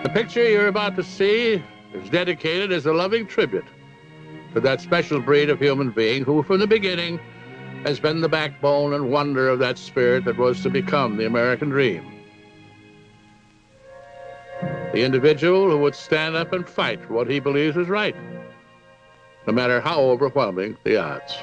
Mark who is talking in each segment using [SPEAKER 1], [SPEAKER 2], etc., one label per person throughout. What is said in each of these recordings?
[SPEAKER 1] The picture you're about to see is dedicated as a loving tribute to that special breed of human being who, from the beginning, has been the backbone and wonder of that spirit that was to become the American dream. The individual who would stand up and fight for what he believes is right, no matter how overwhelming the odds.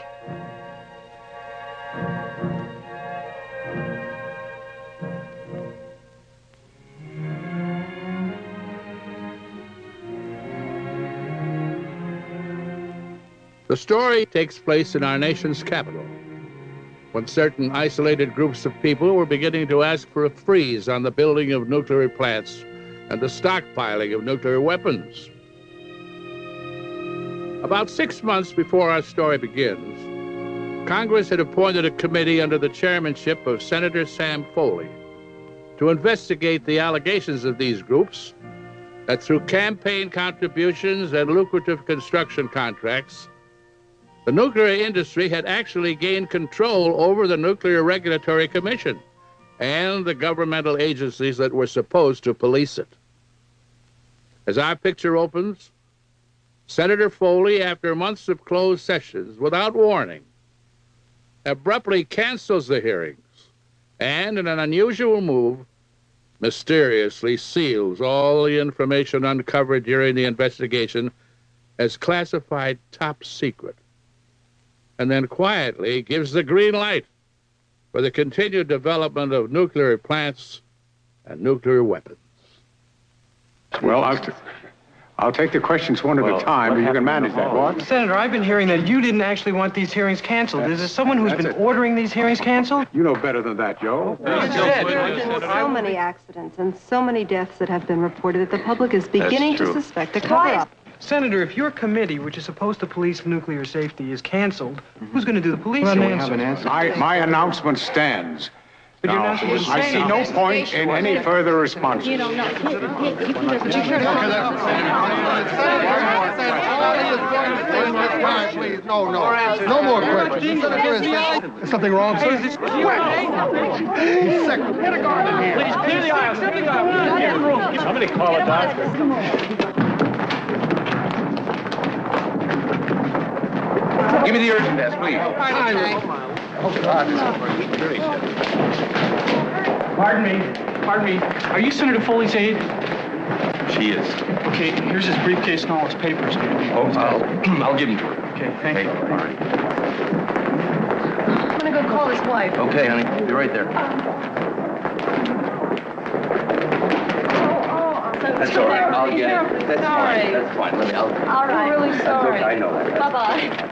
[SPEAKER 1] The story takes place in our nation's capital, when certain isolated groups of people were beginning to ask for a freeze on the building of nuclear plants and the stockpiling of nuclear weapons. About 6 months before our story begins, Congress had appointed a committee under the chairmanship of Senator Sam Foley to investigate the allegations of these groups that through campaign contributions and lucrative construction contracts, the nuclear industry had actually gained control over the Nuclear Regulatory Commission and the governmental agencies that were supposed to police it. As our picture opens, Senator Foley, after months of closed sessions, without warning, abruptly cancels the hearings and, in an unusual move, mysteriously seals all the information uncovered during the investigation as classified top secret, and then quietly gives the green light for the continued development of nuclear plants and nuclear weapons.
[SPEAKER 2] Well, I'll take the questions one at a time, and you can manage that. What?
[SPEAKER 3] Senator, I've been hearing that you didn't actually want these hearings canceled. Is there someone who's been ordering these hearings canceled?
[SPEAKER 2] You know better than that, Joe.
[SPEAKER 4] There have been so many accidents and so many deaths that have been reported that the public is beginning to suspect a cover-up.
[SPEAKER 3] Senator, if your committee, which is supposed to police nuclear safety, is canceled, who's going to do the policing?
[SPEAKER 2] My announcement stands.
[SPEAKER 3] But you're not going to
[SPEAKER 2] I see no point in any further responses.
[SPEAKER 5] You don't know. Would you care to
[SPEAKER 6] Please, no more questions. Is something wrong, sir? He's sick. Get a guard in here.
[SPEAKER 3] Please, clear the aisle. Clear the aisle.
[SPEAKER 7] Somebody call a doctor.
[SPEAKER 2] Give me the urgent desk, please.
[SPEAKER 6] Oh, God.
[SPEAKER 3] Pardon me. Are you Senator Foley's aide?
[SPEAKER 7] She is.
[SPEAKER 3] Okay, here's his briefcase and all his papers.
[SPEAKER 7] Oh, I'll give him to her.
[SPEAKER 3] Okay, thank you.
[SPEAKER 7] All right.
[SPEAKER 5] I'm going to go call his wife.
[SPEAKER 7] Okay, honey. Be right there. That's all right. I'll get it. That's fine. That's fine.
[SPEAKER 5] All right. I'm really sorry.
[SPEAKER 7] Okay, I know that.
[SPEAKER 5] Bye-bye.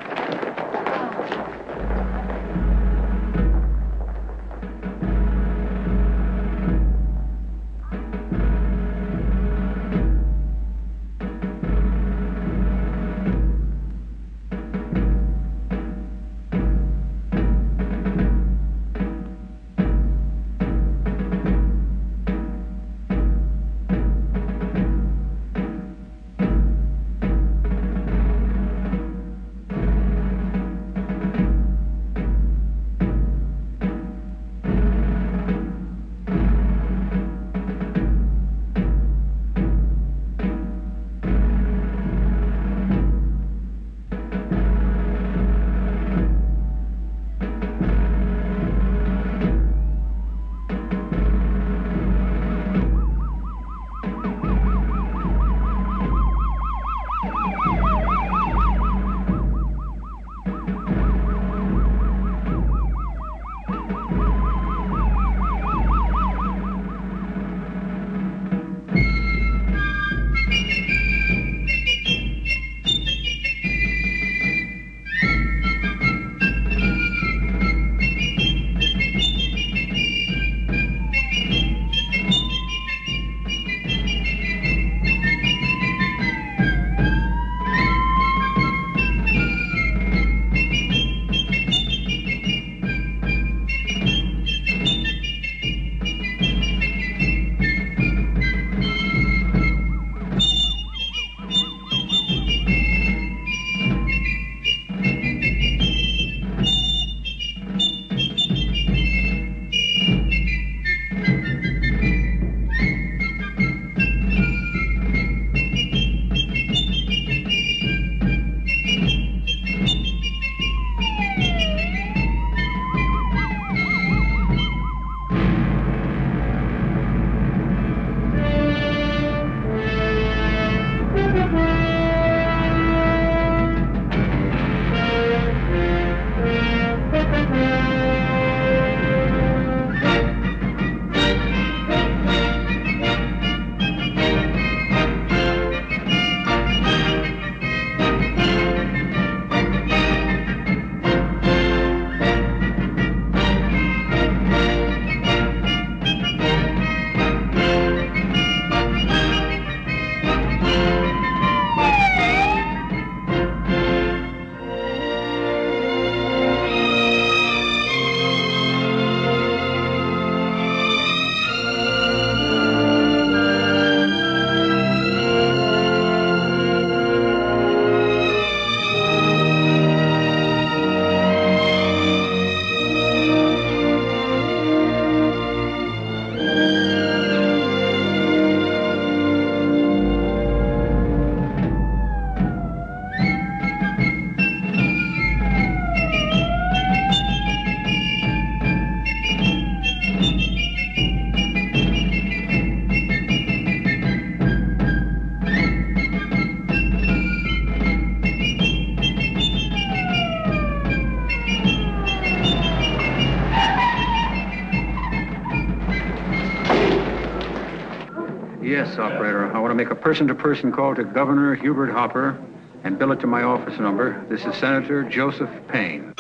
[SPEAKER 2] Yes, operator. I want to make a person-to-person call to Governor Hubert Hopper and bill it to my office number. This is Senator Joseph Payne.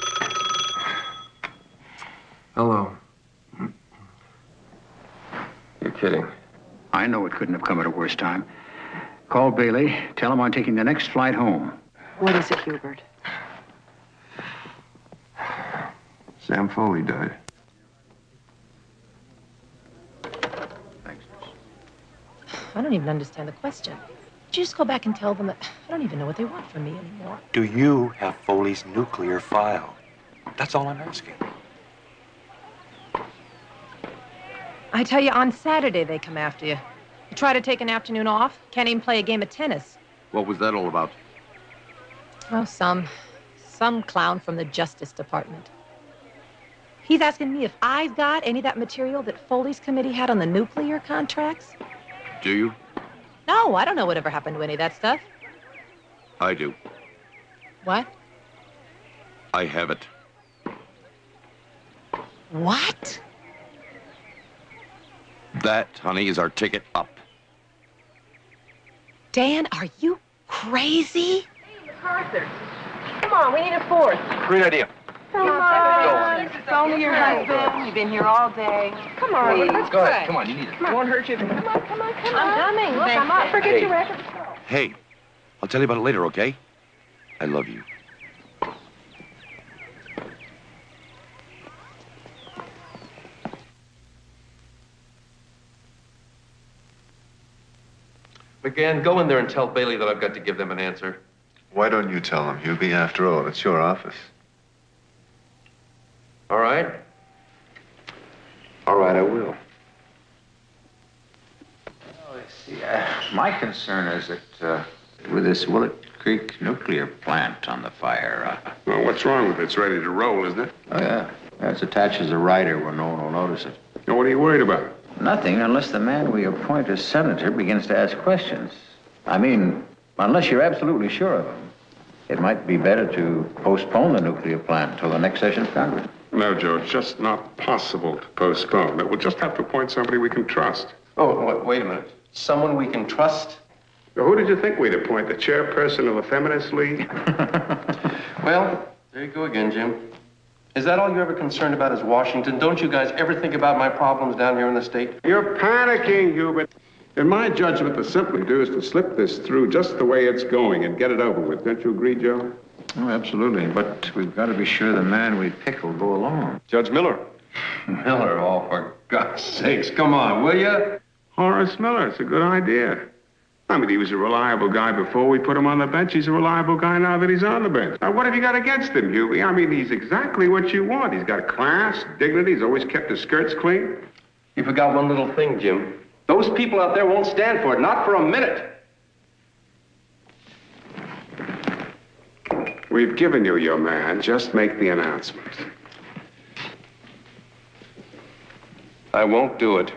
[SPEAKER 6] Hello.
[SPEAKER 2] You're kidding. I know it couldn't have come at a worse time. Call Bailey. Tell him I'm taking the next flight home.
[SPEAKER 4] What is it, Hubert?
[SPEAKER 6] Sam Foley died.
[SPEAKER 2] Thanks.
[SPEAKER 5] I don't even understand the question. Would you just go back and tell them that I don't even know what they want from me anymore?
[SPEAKER 8] Do you have Foley's nuclear file? That's all I'm asking.
[SPEAKER 5] I tell you, on Saturday they come after you. You try to take an afternoon off, can't even play a game of tennis.
[SPEAKER 8] What was that all about?
[SPEAKER 5] Oh, some clown from the Justice Department. He's asking me if I've got any of that material that Foley's committee had on the nuclear contracts.
[SPEAKER 8] Do you?
[SPEAKER 5] No, I don't know whatever happened to any of that stuff.
[SPEAKER 8] I do.
[SPEAKER 5] What?
[SPEAKER 8] I have it.
[SPEAKER 5] What?
[SPEAKER 8] That, honey, is our ticket up.
[SPEAKER 5] Dan, are you crazy?
[SPEAKER 9] Hey, MacArthur. Come on, we need a fourth.
[SPEAKER 8] Great idea.
[SPEAKER 9] Come on. It's only your husband. You've been here all day. Come on,
[SPEAKER 7] Please,
[SPEAKER 9] let's
[SPEAKER 7] go
[SPEAKER 9] play.
[SPEAKER 7] ahead. Come on, you need it.
[SPEAKER 9] It won't hurt you. Come on. I'm coming. Look, I'm up. Forget
[SPEAKER 7] Hey.
[SPEAKER 9] your record.
[SPEAKER 8] Hey, I'll tell you about it later, okay? I love you.
[SPEAKER 10] McGann, go in there and tell Bailey that I've got to give them an answer.
[SPEAKER 6] Why don't you tell him, Hubie? After all, it's your office.
[SPEAKER 10] All right?
[SPEAKER 2] All right, I will. My concern is that with this Willett Creek nuclear plant on the fire.
[SPEAKER 6] Well, what's wrong with it? It's ready to roll, isn't it?
[SPEAKER 2] Oh, yeah. It's attached as a rider where no one will notice it.
[SPEAKER 6] Now, what are you worried about?
[SPEAKER 2] Nothing, unless the man we appoint as senator begins to ask questions. I mean, unless you're absolutely sure of him. It might be better to postpone the nuclear plant until the next session of Congress.
[SPEAKER 6] No, Joe, it's just not possible to postpone. We'll just have to appoint somebody we can trust.
[SPEAKER 10] Oh, wait a minute. Someone we can trust?
[SPEAKER 6] Now, who did you think we'd appoint? The chairperson of the Feminist League?
[SPEAKER 10] Well, there you go again, Jim. Is that all you're ever concerned about is Washington? Don't you guys ever think about my problems down here in the state?
[SPEAKER 6] You're panicking, Hubert. In my judgment, the simply do is to slip this through just the way it's going and get it over with. Don't you agree, Joe?
[SPEAKER 2] Oh, absolutely. But we've got to be sure the man we pick will go along.
[SPEAKER 10] Judge Miller.
[SPEAKER 2] Miller, oh, for God's sakes, come on, will you?
[SPEAKER 6] Horace Miller, it's a good idea. I mean, he was a reliable guy before we put him on the bench. He's a reliable guy now that he's on the bench. Now, what have you got against him, Hubie? I mean, he's exactly what you want. He's got class, dignity. He's always kept his skirts clean.
[SPEAKER 10] You forgot one little thing, Jim. Those people out there won't stand for it, not for a minute.
[SPEAKER 6] We've given you your man. Just make the announcement.
[SPEAKER 10] I won't do it.